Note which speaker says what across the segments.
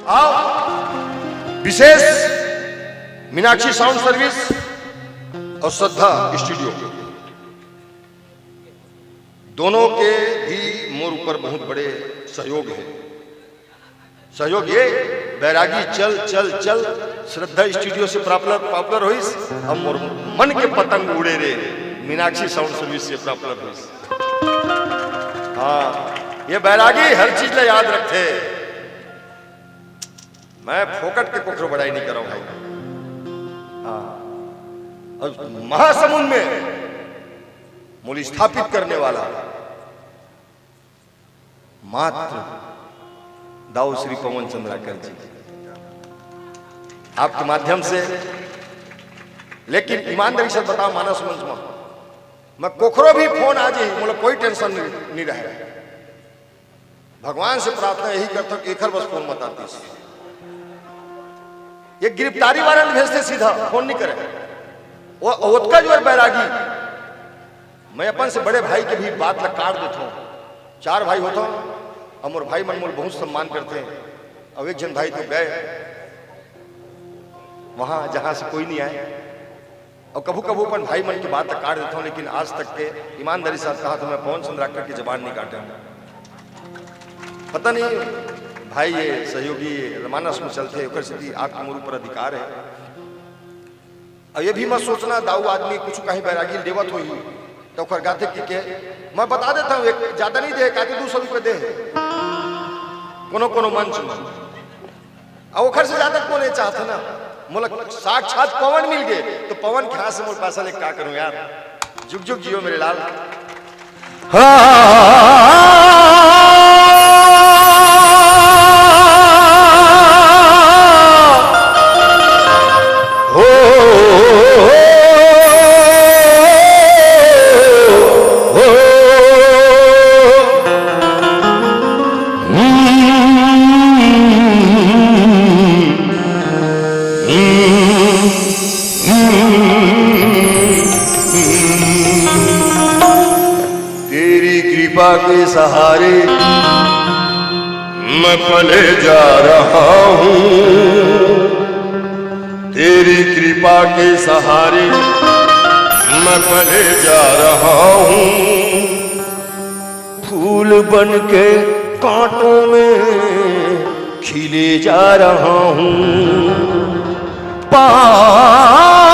Speaker 1: आओ विशेष Meenakshi sound service और श्रद्धा studio दोनों के भी मोर ऊपर बहुत बड़े सहयोग है। सहयोग ये बैरागी चल चल चल श्रद्धा स्टूडियो से पॉपुलर हुई, अब मोर मन के पतंग उड़े रे मीनाक्षी साउंड सर्विस से पॉपुलर हुई। हाँ ये बैरागी हर चीज ले याद रखते। मैं फोकट के कुकरो बड़ाई नहीं कर रहा हूं भाई। हाँ और महासमुंद में मूल स्थापित करने वाला मात्र दाऊ श्री पवन चंद्राकर जी आपके माध्यम से। लेकिन ईमानदारी से बताओ मानस मंच में मैं कोखरो भी फोन आ जाए मतलब कोई टेंशन नहीं रहे। भगवान से प्रार्थना यही करता कि एक बस फोन मत आती। ये गिरफ्तारी वारंट भेजते सीधा फोन नहीं करे। वो ओतका जो बैरागी मैं अपन से बड़े भाई के भी बात लग काट देता हूँ। 4 भाई होता हूँ और मोर भाई मनमोल बहुत सम्मान करते हैं। अब एक जन भाई तो गए वहां जहां से कोई नहीं आए और कभू कभू अपन भाई मन की बात तक काट देता हूं। लेकिन आज तक के ईमानदारी साथ कहा तो मैं पवन चंद्राकर की जबान नहीं काटे। पता नहीं भाई ये सहयोगी मानस में चलते आपके मोर ऊपर अधिकार है। और ये भी मत सोचना दाऊ आदमी कुछ कहीं बैरागी देवत हो तो गाते के मैं बता देता हूँ। एक ज्यादा नहीं दे कहते 200 रुपये दे कोनो मंच में और घर से ज्यादा कौन चाहते ना मुल्क साक्षात पवन मिल गए तो पवन के हाथ से मुझे पैसा लेके क्या करूं यार। जुग जुग जियो मेरे लाल। के सहारे मैं पले जा रहा हूँ। तेरी कृपा के सहारे मैं पले जा रहा हूँ। फूल बन के कांटों में खिले जा रहा हूँ। पाँव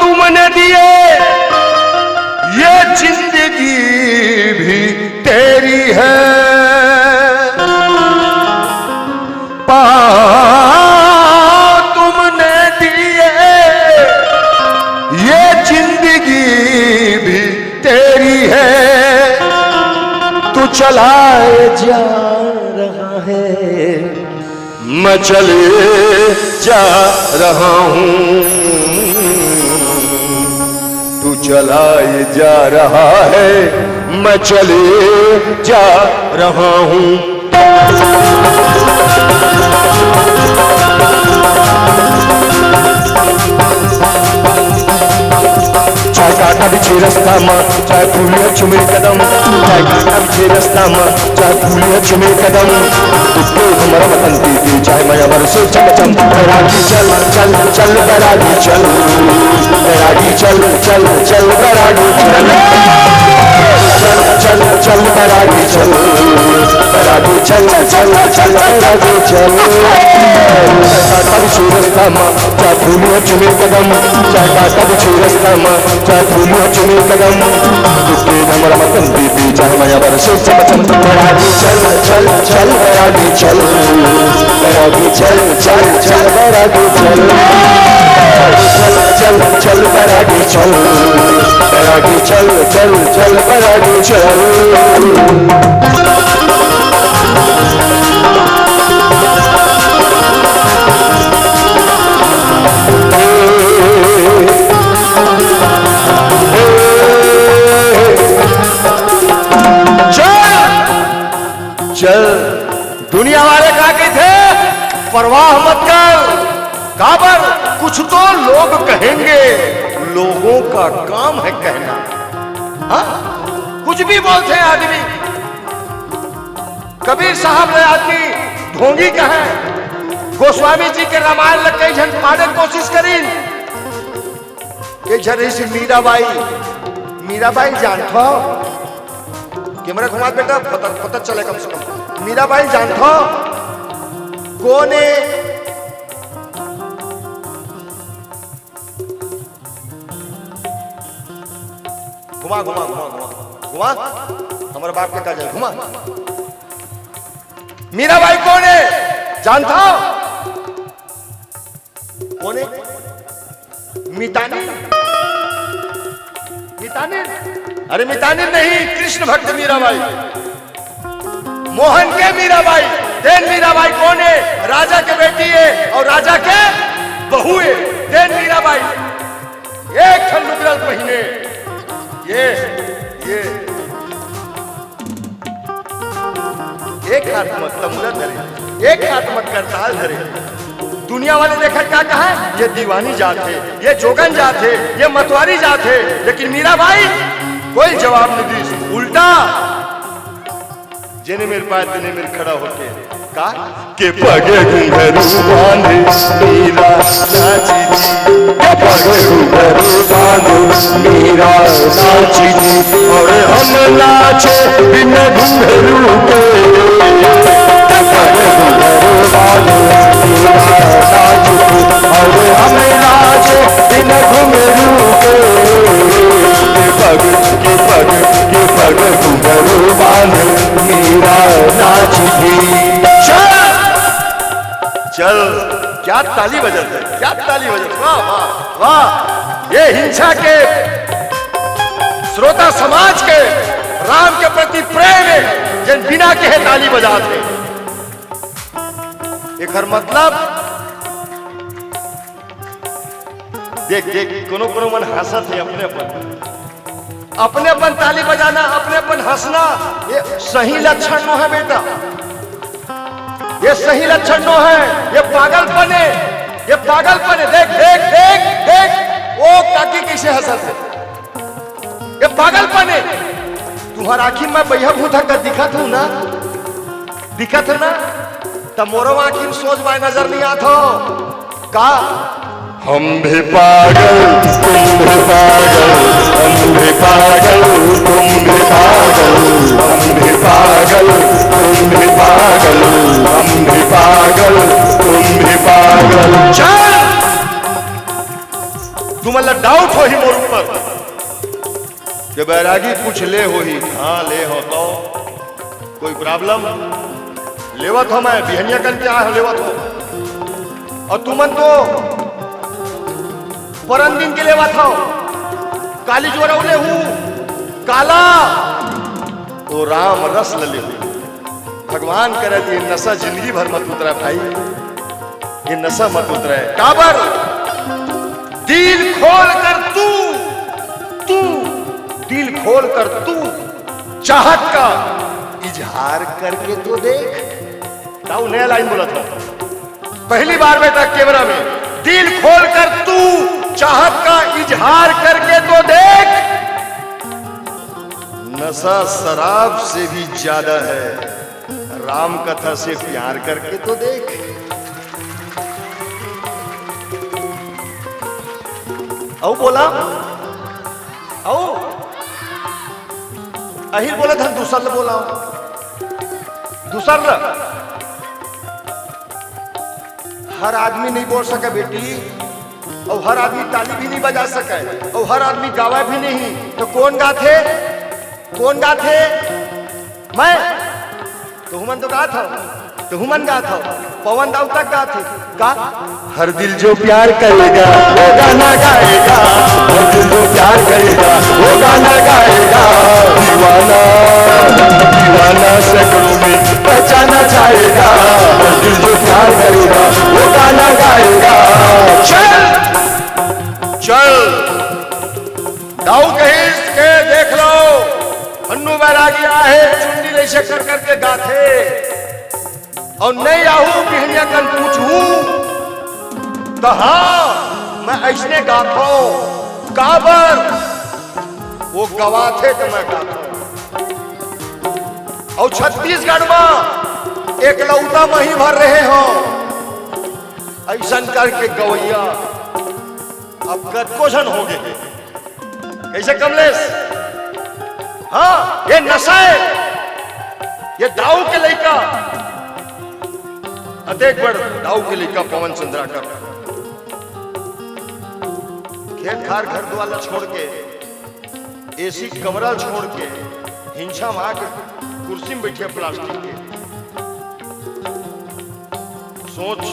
Speaker 1: तुमने दिए ये जिंदगी भी तेरी है। पाँव तुमने दिए ये जिंदगी भी तेरी है। तू चलाए जा रहा है मैं चले जा रहा हूँ। तू चलाए जा रहा है मैं चले जा रहा हूँ। चाहे काटा बिछे रास्ता में चाहे फूलिया चुमे कदम। चाहे काटा बिछे रास्ता में चाहे फूलिया चुमे कदम। उसके हमारा वतन दीदी चाहे माया बरसे चमचम। बैरागी चल चल चल बैरागी चल। बैरागी चल चल चल बैरागी चल। चल चल बैरागी चल। बैरागी चल चल चल बैरागी चल। काटा बिछे रास्ता में चाहे फूलिया चुमे कदम। चाहे काटा बिछे रास्ता में चाहे फूलिया चुमे कदम। उसके हमारा वतन दीदी चाहे माया बरसे चमचम। बैरागी चल चल चल बैरागी चल। बैरागी चल चल चल बैरागी चल। चल चल बैरागी चल। बैरागी चल चल चल बैरागी चल। चल दुनिया वाले कहा के थे परवाह मत कर काबर कुछ तो लोग कहेंगे। लोगों का काम है कहना। हाँ कुछ भी बोलते हैं आदमी। कबीर साहब ने आदमी ढोंगी कहे गोस्वामी जी के रामायण लग कई जन पढ़े कोशिश करी एक जन से मीराबाई जानथो कैमरा घुमा बेटा पता चले कम से कम। मीराबाई जानथो कौन है? घुमा घुमा घुमा घुमा घुमा हमारे बाप के काज घुमा। मीराबाई कौन है जानता हो? कौन है? मितानी। मितानी? अरे मितानी नहीं, कृष्ण भक्त मीराबाई, मोहन के मीराबाई। देन मीराबाई कौन है? राजा के बेटी है और राजा के बहू है। देन मीराबाई एक ठन लुगरल पहिने ये एक हाथ मत तमुरा धरे, एक हाथ मत करताल धरे। दुनिया वाले देखा क्या कहा? ये दीवानी जात है, ये जोगन जात है, ये मतवारी जात है। लेकिन मीराबाई कोई जवाब नहीं दी, उल्टा जेने मेरे पास तेने मेरे खड़ा होके का के पगे घुंघरू बांधे मीरा नाची जी, के पगे घुंघरू बांधे मीरा नाची जी, और हम नाचे बिन घुंघरू के, के पगे घुंघरू बांधे मीरा नाची जी, और हम नाचे बिन घुंघरू के, के पग घुंघरू बांधे मीरा नाची जी। चल क्या ताली बजत है, क्या ताली बजत, वाह वाह वाह। ये हिंसा के श्रोता समाज के राम के प्रति प्रेम है जिन बिना के ताली बजाते। एक हर मतलब देख देख कोनो कोनो मन हंसत है अपने अपन ताली बजाना, अपने अपन हंसना, ये सही लक्षण नो है बेटा, ये सही लक्षण नो है, ये पागलपन है, ये पागलपन है। देख देख देख देख वो काकी कैसे हंसत है, ये पागलपन है। तुम्हारा आखिर में बैहा भूथा कर दिखत हूं ना, दिखत है ना, तब मोरो आखिर सोच बाय नजर नहीं आता का हम भी पागल तुम भी पागल, हम भी पागल तुम भी पागल, हम भी पागल तुम भी पागल, हम भी पागल तुम भी पागल। चल तुम्हारा डाउट हो ही मोर ऊपर कि बैरागी कुछ ले हो ही, हाँ ले हो तो कोई प्रॉब्लम लेवत हो, मैं बिहनिया करके आया लेवत हो, और तुमन तो परन दिन के लिए बात हो काली जोरौले हूं काला तो राम रस ले हूं। भगवान करे ये नशा जिंदगी भर मत उतरा भाई, ये नशा मत उतरा है। काबर दिल खोल कर तू दिल खोल कर तू चाहत का इजहार करके तो देख। ताऊ नया लाइन बोला था पहली बार बेटा कैमरा में, दिल खोल कर तू चाहत का इजहार करके तो देख। नशा शराब से भी ज्यादा है, राम कथा से प्यार करके तो देख। औ बोला औ अहिर बोला था, दूसर बोला दूसर हर आदमी नहीं बोल सके बेटी, और हर आदमी ताली भी नहीं बजा सके, और हर आदमी गावा भी नहीं। तो कौन गाथे? कौन गाथे? मैं तो हुमन तो गा था, तो हुमन गा था, पवन दाऊ तक गा थे का हर दिल जो प्यार करेगा वो गाना गाएगा, हर दिल जो प्यार करेगा वो गाना गाएगा। दीवाना दीवाना सैकड़ों में पहचाना जाएगा, हर दिल जो प्यार करेगा वो गाना गाएगा। चल चल दाऊ कहीं के देख लो, अन्नू बैरागी आहे चुन्नी ले शक्कर करके गाथे, और नहीं आहू बिहनिया कल पूछूं तो हाँ मैं ऐसने गाता हूं। काबर वो गवाथे तो मैं गाता हूं। और छत्तीसगढ़ में एक लौता मही भर रहे हो, ऐसा करके गवैया अब गदकोजन हो गए। कैसे कमलेश? हाँ, ये नशा है, ये दाऊ के लड़का अतेक बड़ दाऊ के लड़का पवन चंद्राकर खेत खार घर द्वारा छोड़ के, एसी कमरा छोड़ के, हिंसा मार के कुर्सी में बैठे प्लास्टिक के। सोच,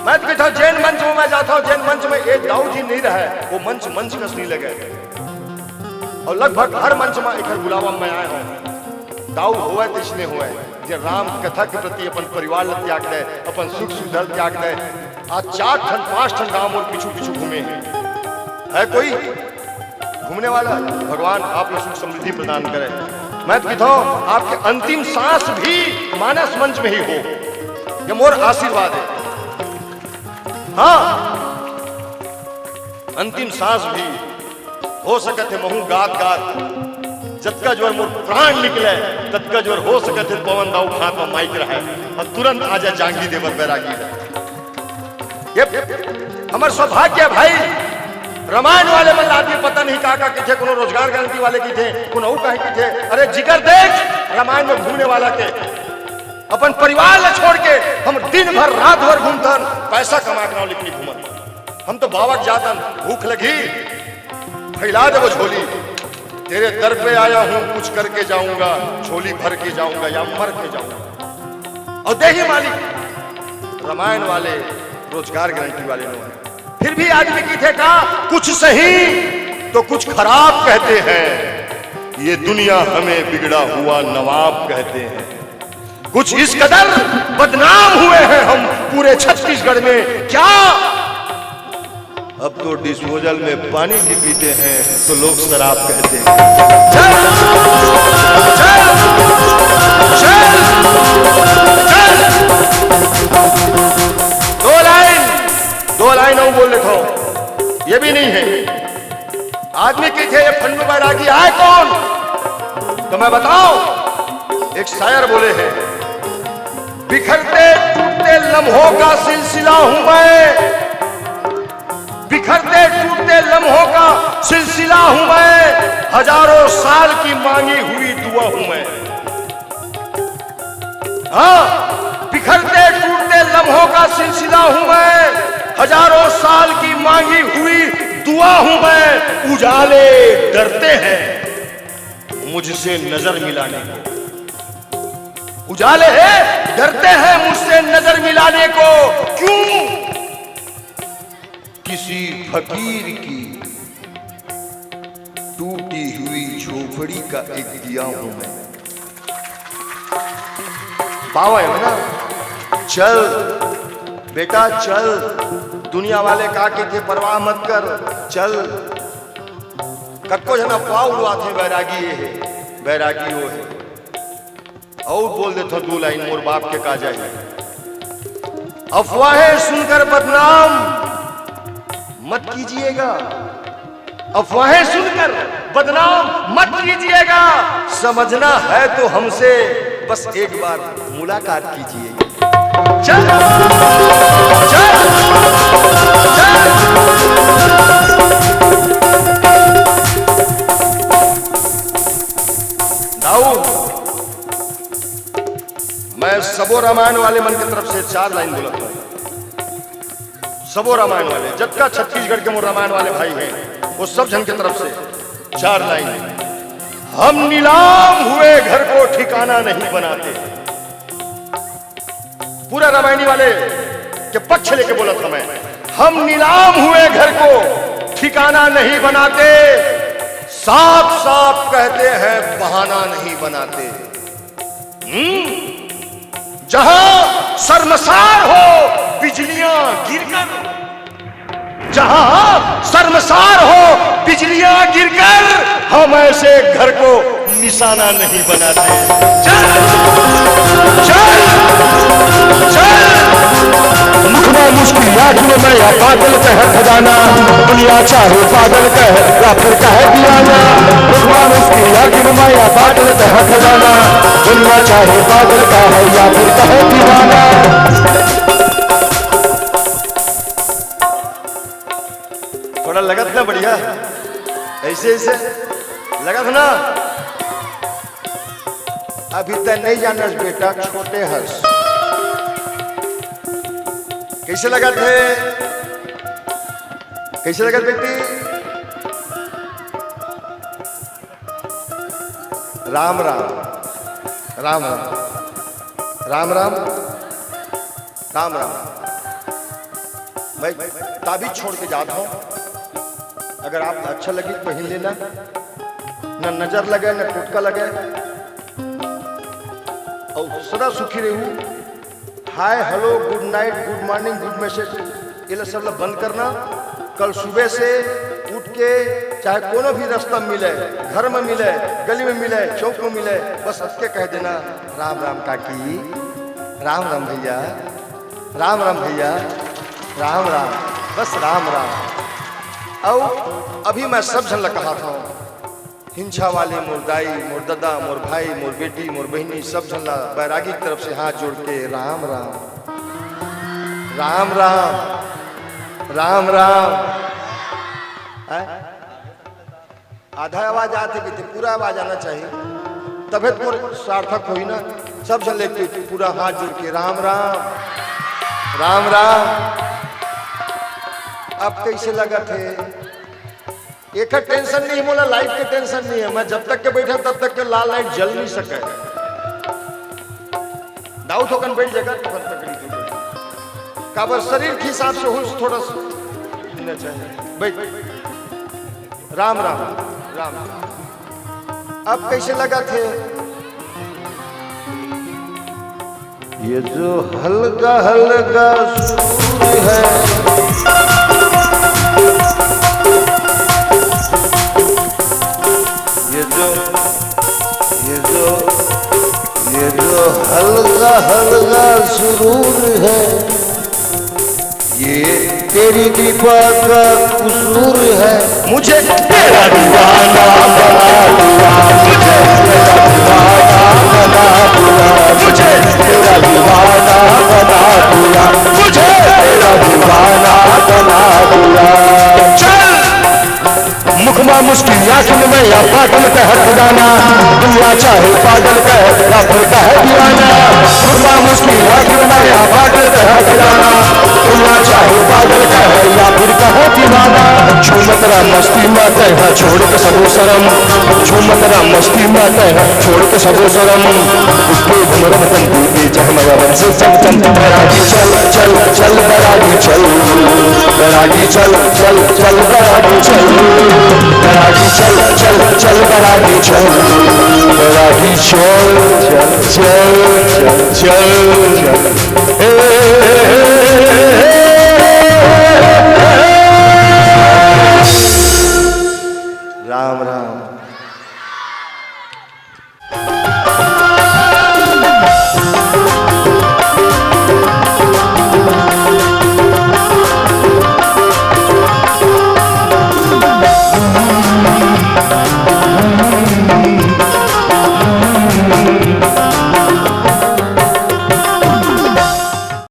Speaker 1: मैं तो कहता जैन मंच में मैं जाता हूँ, जैन मंच में एक दाऊ जी नहीं रहा, वो मंच मंच कस नहीं लगे। और लगभग हर मंच में एक बुलावा में आए हूँ। दाऊ हुआ तो इसलिए हुआ जे राम कथा के प्रति अपन परिवार ल त्याग दे, अपन सुख सुधर त्याग दे। आज 4 ठन 5 ठन गांव और पीछू पीछू घूमे है कोई घूमने वाला? भगवान आप लोग सुख समृद्धि प्रदान करे। मैं तो कहता हूँ आपके अंतिम सांस भी मानस मंच में ही हो, ये मोर आशीर्वाद है। हाँ, अंतिम सांस भी हो सकते है महू गात गात जतका जोर मोर प्राण निकले ततका जोर हो सकते है पवन दाऊ हाथ में माइक रहे और तुरंत आजा जांगी देवर बैरागी। ये हमार सौभाग्य है भाई। रामायण वाले मन आदमी पता नहीं का किथे, कोनो रोजगार गारंटी वाले की थे, कोनो कहीं की थे। अरे जिगर देख रामायण में घूमने वाला के अपन परिवार ले छोड़ के हम दिन भर रात भर घूमतन, पैसा कमा के लिखनी घूमत। हम तो बावक जातन, भूख लगी फैला दे वो झोली, तेरे दर पे आया हूं कुछ करके जाऊंगा, झोली भर के जाऊंगा या मर के जाऊंगा। और देही मालिक रामायण वाले रोजगार गारंटी वाले लोग, फिर भी आदमी की थे का कुछ सही तो कुछ खराब कहते हैं। ये दुनिया हमें बिगड़ा हुआ नवाब कहते हैं। कुछ इस कदर बदनाम हुए हैं हम पूरे छत्तीसगढ़ में, क्या अब तो डिस्पोजल में पानी भी पीते हैं तो लोग शराब कहते हैं। दो लाइन और बोल लेता हूं, ये भी नहीं है। आदमी की थे ये फंड बैरागी आए कौन तो मैं बताऊं। एक शायर बोले हैं, बिखरते टूटते लम्हों का सिलसिला हूं मैं, बिखरते टूटते लम्हों का सिलसिला हूं मैं, हजारों साल की मांगी हुई दुआ हूं मैं। हाँ, बिखरते टूटते लम्हों का सिलसिला हूं मैं, हजारों साल की मांगी हुई दुआ हूं मैं। उजाले डरते हैं मुझसे नजर मिलाने को, उजाले है डरते हैं मुझसे नजर मिलाने को। क्यों? किसी फकीर की टूटी हुई झोपड़ी का एक दिया हूं मैं। बाबा है ना, चल बेटा चल, दुनिया वाले का के थे परवाह मत कर, चल। कक्को जना पाव उड़वाते बैरागी ये है, बैरागी वो है। और बोल देता 2 लाइन मोर बाप के का जाए। अफवाहें सुनकर बदनाम मत कीजिएगा, अफवाहें सुनकर बदनाम मत कीजिएगा। समझना है तो हमसे बस एक बार मुलाकात कीजिएगा। चल चल चल। दाऊ, मैं सबो रामायण वाले मन की तरफ से 4 लाइन बोलता हूं। सबो रामायण वाले जबका छत्तीसगढ़ के मोर रामायण वाले भाई हैं, वो सब जन की तरफ से 4 लाइन। हम नीलाम हुए घर को ठिकाना नहीं बनाते। पूरा रामायणी वाले के पक्ष लेके बोला था मैं। हम नीलाम हुए घर को ठिकाना नहीं बनाते, साफ साफ कहते हैं बहाना नहीं बनाते। जहां शर्मसार हो बिजलियां गिरकर, जहां शर्मसार हो बिजलियां गिरकर, हम ऐसे घर को निशाना नहीं बनाते। चल चल चल।
Speaker 2: मुखना मुश्किल आँख में मैं या पागल कह खजाना, दुनिया चाहे पागल कह या फिर कहे दीवाना। मुखना मुश्किल आँख में मैं या पागल कह खजाना, दुनिया चाहे पागल कहे या फिर कहे दीवाना।
Speaker 1: नहीं जानस बेटा छोटे हर्ष। कैसे लगा थे, कैसे लगा बेटी? राम राम राम राम राम राम राम राम। मैं ताबीज छोड़ के जाता हूं, अगर आप अच्छा लगे तो पहन लेना, न नजर लगे न टुटका लगे, और सदा सुखी रहूं। Hi hello good night good morning good message ये सब बंद करना। कल सुबह से उठ के चाहे कोनो भी रास्ता मिले, घर में मिले, गली में मिले, चौक में मिले, बस हंस कह देना राम राम काकी, राम राम भैया, राम राम भैया, राम राम, बस राम राम। और अभी मैं सब झन कहा था, हिंसा वाले मोर दाई, मोर दादा, मोर भाई, मोर बेटी, मोर बहनी, सब झन बैरागी की तरफ से हाथ जोड़ के राम राम राम राम राम राम। आधा आवाज आते कि पूरा आवाज आना चाहिए, तबे तो सार्थक हुई ना। सब झन लेते पूरा हाथ जोड़ के राम राम राम राम। अब कैसे लगा थे? एक टेंशन नहीं बोला, लाइफ के टेंशन नहीं है। मैं जब तक के बैठा तब तक के लाल लाइट जल नहीं सके। दाऊ थोकन बैठ जाएगा काबर शरीर के हिसाब से हो थोड़ा सा चाहिए। बैठ राम राम राम। अब कैसे लगा थे? ये जो हल्का हल्का सुर है, ये जो हल्का हल्का सुरूर है, ये तेरी कृपा का कसूर है। मुझे तेरा दीवाना बना दिया, मुझे तेरा दीवाना बना दिया, मुझे तेरा दीवाना बना दिया, मुझे तेरा दीवाना बना दिया। मुखमा मुश्किल याकिन में या पागल कह खजाना, दुनिया चाहे पागल कह या फिर कह दीवाना। मुखमा मुश्किल याकिन में या पागल कह खजाना, दुनिया चाहे पागल कह या फिर कह दीवाना। झूमतरा मस्ती में कह छोड़ के सबो शरम, झूमतरा मस्ती में कह छोड़ के सबो शरम। उसके घुमरम तंबू की जहमया बन से चल चल बैरागी चल चल चल बैरागी चल, बैरागी चल चल चल बैरागी चल, बैरागी चल चल चल बैरागी चल, बैरागी चल चल चल चल। राम राम